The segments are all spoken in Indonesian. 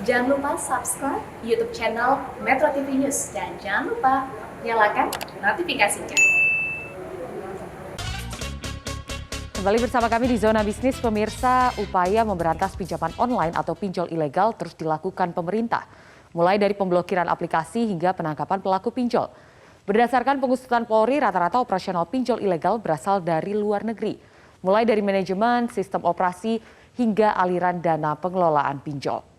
Jangan lupa subscribe YouTube channel Metro TV News dan jangan lupa nyalakan notifikasinya. Kembali bersama kami di Zona Bisnis, pemirsa. Upaya memberantas pinjaman online atau pinjol ilegal terus dilakukan pemerintah, mulai dari pemblokiran aplikasi hingga penangkapan pelaku pinjol. Berdasarkan pengusutan Polri, rata-rata operasional pinjol ilegal berasal dari luar negeri, mulai dari manajemen, sistem operasi, hingga aliran dana pengelolaan pinjol.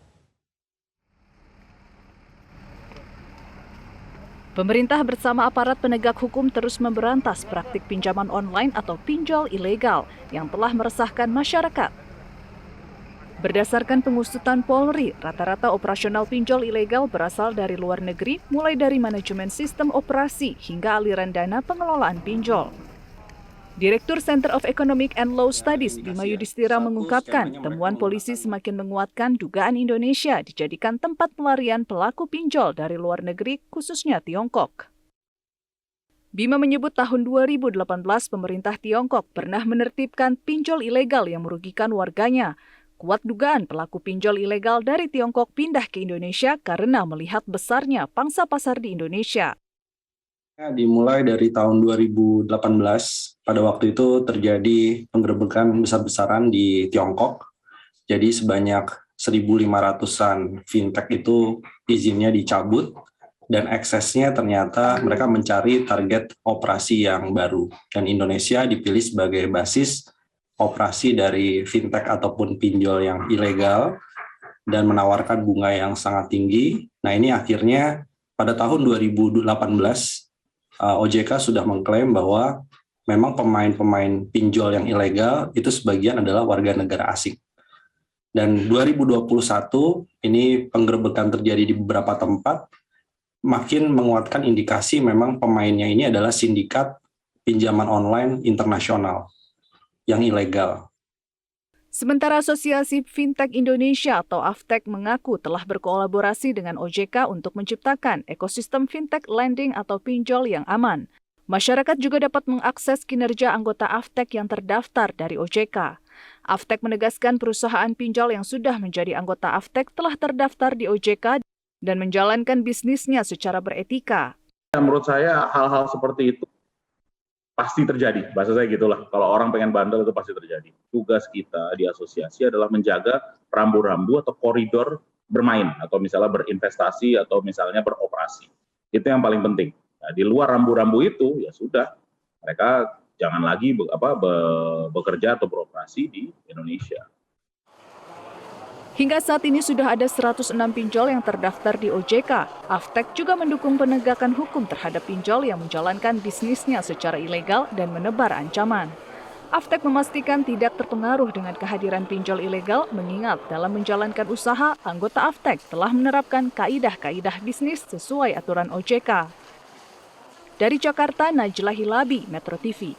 Pemerintah bersama aparat penegak hukum terus memberantas praktik pinjaman online atau pinjol ilegal yang telah meresahkan masyarakat. Berdasarkan pengusutan Polri, rata-rata operasional pinjol ilegal berasal dari luar negeri, mulai dari manajemen sistem operasi hingga aliran dana pengelolaan pinjol. Direktur Center of Economic and Law Studies, Bima Yudhistira, mengungkapkan temuan polisi semakin menguatkan dugaan Indonesia dijadikan tempat pelarian pelaku pinjol dari luar negeri, khususnya Tiongkok. Bima menyebut tahun 2018 pemerintah Tiongkok pernah menertibkan pinjol ilegal yang merugikan warganya. Kuat dugaan pelaku pinjol ilegal dari Tiongkok pindah ke Indonesia karena melihat besarnya pangsa pasar di Indonesia. Dimulai dari tahun 2018, pada waktu itu terjadi penggerebekan besar-besaran di Tiongkok. Jadi sebanyak 1.500-an fintech itu izinnya dicabut dan aksesnya ternyata mereka mencari target operasi yang baru. Dan Indonesia dipilih sebagai basis operasi dari fintech ataupun pinjol yang ilegal dan menawarkan bunga yang sangat tinggi. Nah ini akhirnya pada tahun 2018, OJK sudah mengklaim bahwa memang pemain-pemain pinjol yang ilegal itu sebagian adalah warga negara asing. Dan 2021 ini penggerebekan terjadi di beberapa tempat, makin menguatkan indikasi memang pemainnya ini adalah sindikat pinjaman online internasional yang ilegal. Sementara Asosiasi Fintech Indonesia atau AFTEK mengaku telah berkolaborasi dengan OJK untuk menciptakan ekosistem fintech lending atau pinjol yang aman. Masyarakat juga dapat mengakses kinerja anggota AFTEK yang terdaftar dari OJK. AFTEK menegaskan perusahaan pinjol yang sudah menjadi anggota AFTEK telah terdaftar di OJK dan menjalankan bisnisnya secara beretika. Menurut saya hal-hal seperti itu pasti terjadi, bahasa saya gitulah. Kalau orang pengen bandel itu pasti terjadi. Tugas kita di asosiasi adalah menjaga rambu-rambu atau koridor bermain, atau misalnya berinvestasi, atau misalnya beroperasi. Itu yang paling penting. Nah, di luar rambu-rambu itu, ya sudah, mereka jangan lagi bekerja atau beroperasi di Indonesia. Hingga saat ini sudah ada 106 pinjol yang terdaftar di OJK. AFTEK juga mendukung penegakan hukum terhadap pinjol yang menjalankan bisnisnya secara ilegal dan menebar ancaman. AFTEK memastikan tidak terpengaruh dengan kehadiran pinjol ilegal, mengingat dalam menjalankan usaha, anggota AFTEK telah menerapkan kaidah-kaidah bisnis sesuai aturan OJK. Dari Jakarta, Najla Hilabi, Metro TV.